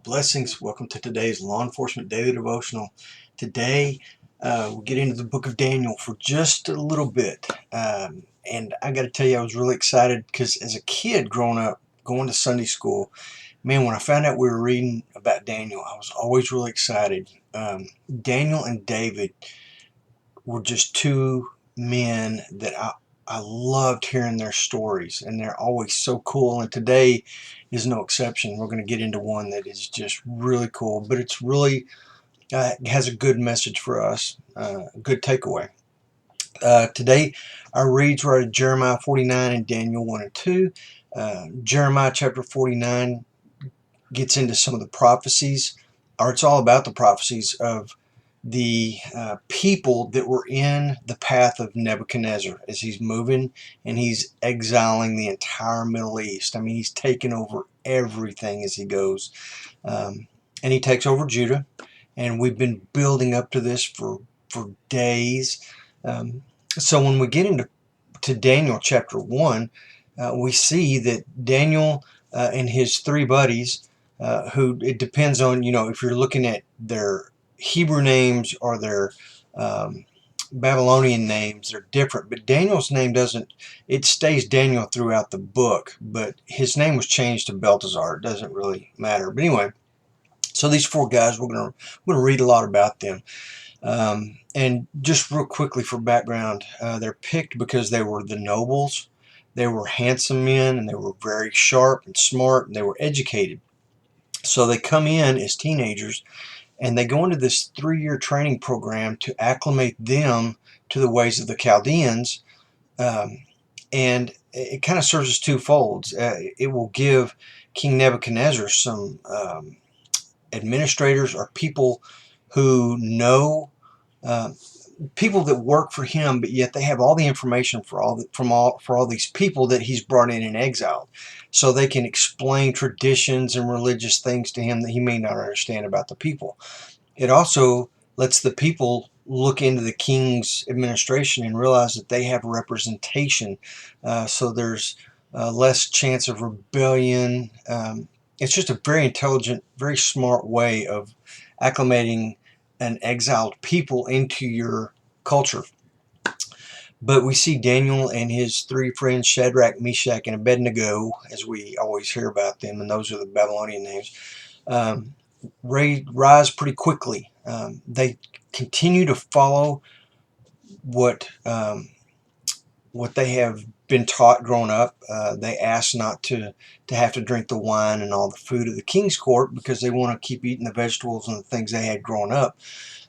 Blessings. Welcome to today's Law Enforcement Daily Devotional. Today, we'll get into the book of Daniel for just a little bit. And I got to tell you, I was really excited because as a kid growing up, going to Sunday school, man, when I found out we were reading about Daniel, I was always really excited. Daniel and David were just two men that I loved hearing their stories, and they're always so cool. And today is no exception. We're going to get into one that is just really cool, but it's really has a good message for us, a good takeaway. Today, our reads were out of Jeremiah 49 and Daniel 1 and 2. Jeremiah chapter 49 gets into some of the prophecies, or it's all about the prophecies of the people that were in the path of Nebuchadnezzar as he's moving and he's exiling the entire Middle East. I mean, he's taking over everything as he goes. And he takes over Judah, and we've been building up to this for days. So when we get into Daniel chapter 1, we see that Daniel and his three buddies, who it depends on, if you're looking at their Hebrew names or their Babylonian names, they're different. But Daniel's name it stays Daniel throughout the book, but his name was changed to Belteshazzar. It doesn't really matter. But anyway, so these four guys, we're going to read a lot about them. And just real quickly for background, they're picked because they were the nobles. They were handsome men, and they were very sharp and smart, and they were educated. So they come in as teenagers, and they go into this 3-year training program to acclimate them to the ways of the Chaldeans. And it kind of serves as twofolds. It will give King Nebuchadnezzar some administrators or people who know people that work for him, but yet they have all the information for all these people that he's brought in and exiled, so they can explain traditions and religious things to him that he may not understand about the people. It also lets the people look into the king's administration and realize that they have representation, so there's less chance of rebellion. It's just a very intelligent, very smart way of acclimating an exiled people into your culture. But we see Daniel and his three friends, Shadrach, Meshach, and Abednego, as we always hear about them, and those are the Babylonian names, rise pretty quickly. They continue to follow what they have been taught growing up. They ask not to have to drink the wine and all the food of the king's court because they want to keep eating the vegetables and the things they had growing up.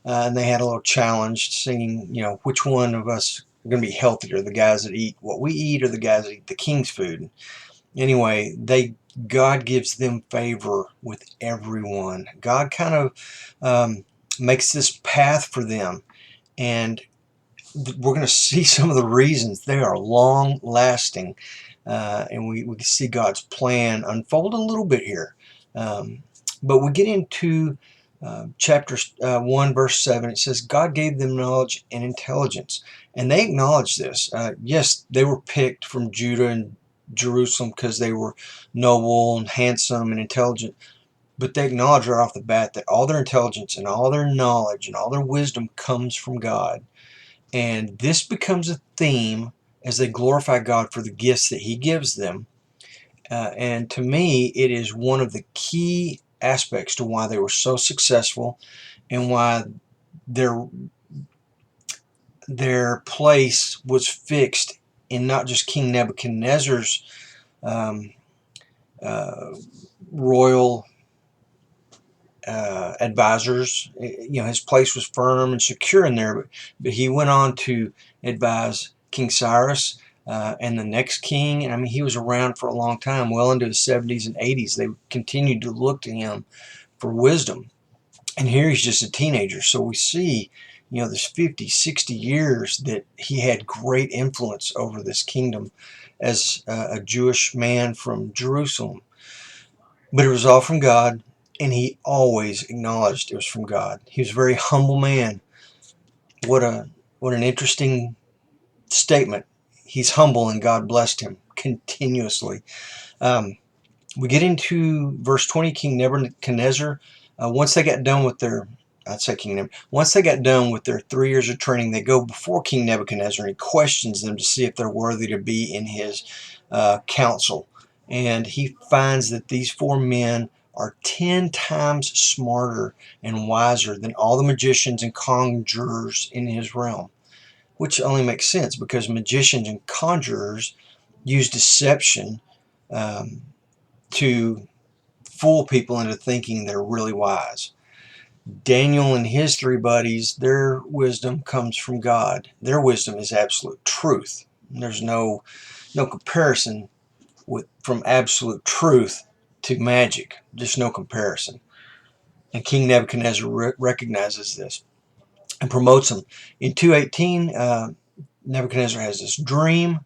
And they had a little challenge, seeing, which one of us are going to be healthier, the guys that eat what we eat or the guys that eat the king's food. Anyway, God gives them favor with everyone. God kind of makes this path for them, and we're going to see some of the reasons. They are long lasting, and we can see God's plan unfold a little bit here. But we get into chapter 1 verse 7. It says God gave them knowledge and intelligence, and they acknowledge this. Yes, they were picked from Judah and Jerusalem because they were noble and handsome and intelligent, but they acknowledge right off the bat that all their intelligence and all their knowledge and all their wisdom comes from God. And this becomes a theme as they glorify God for the gifts that he gives them. And to me, it is one of the key aspects to why they were so successful and why their place was fixed in not just King Nebuchadnezzar's royal advisors. His place was firm and secure in there, but he went on to advise King Cyrus and the next king. And I mean, he was around for a long time, well into his 70s and 80s. They continued to look to him for wisdom. And here he's just a teenager. So we see, there's 50, 60 years that he had great influence over this kingdom as a Jewish man from Jerusalem. But it was all from God, and he always acknowledged it was from God. He was a very humble man. What an interesting statement. He's humble, and God blessed him continuously. We get into verse 20, King Nebuchadnezzar. Once they got done with their, I'd say King Nebuchadnezzar, once they got done with their 3 years of training, they go before King Nebuchadnezzar and he questions them to see if they're worthy to be in his council. And he finds that these 4 men are 10 times smarter and wiser than all the magicians and conjurers in his realm, which only makes sense because magicians and conjurers use deception um, to fool people into thinking they're really wise. Daniel and his 3 buddies, their wisdom comes from God. Their wisdom is absolute truth. There's no comparison from absolute truth to magic. Just no comparison. And King Nebuchadnezzar recognizes this and promotes him. In 218, Nebuchadnezzar has this dream.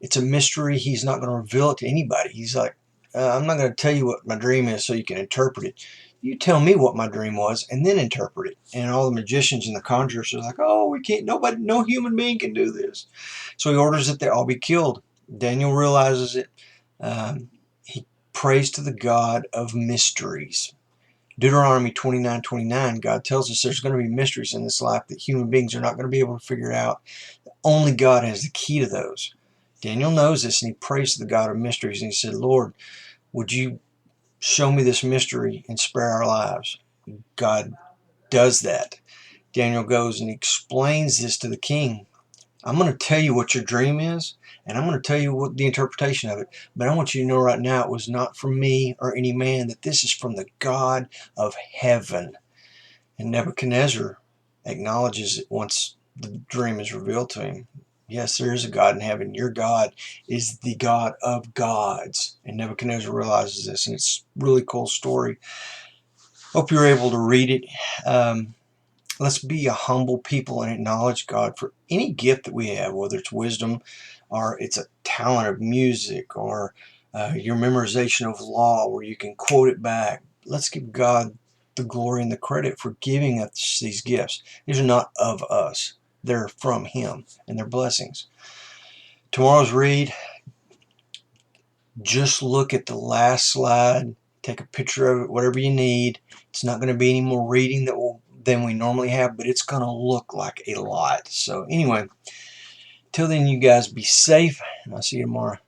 It's a mystery. He's not going to reveal it to anybody. He's like, I'm not going to tell you what my dream is so you can interpret it. You tell me what my dream was and then interpret it. And all the magicians and the conjurers are like, oh, we can't, nobody, no human being can do this. So he orders that they all be killed. Daniel realizes it. He prays to the God of mysteries. Deuteronomy 29:29, God tells us there's going to be mysteries in this life that human beings are not going to be able to figure out. Only God has the key to those. Daniel knows this and he prays to the God of mysteries and he said, Lord, would you show me this mystery and spare our lives? God does that. Daniel goes and he explains this to the king. I'm going to tell you what your dream is, and I'm going to tell you what the interpretation of it. But I want you to know right now it was not from me or any man, that this is from the God of heaven. And Nebuchadnezzar acknowledges it once the dream is revealed to him. Yes, there is a God in heaven. Your God is the God of gods. And Nebuchadnezzar realizes this, and it's a really cool story. Hope you're able to read it. Let's be a humble people and acknowledge God for any gift that we have, whether it's wisdom or it's a talent of music or your memorization of law where you can quote it back. Let's give God the glory and the credit for giving us these gifts. These are not of us. They're from Him and they're blessings. Tomorrow's read, just look at the last slide, take a picture of it, whatever you need. It's not going to be any more reading than we normally have, but it's going to look like a lot. So anyway, till then, you guys be safe, and I'll see you tomorrow.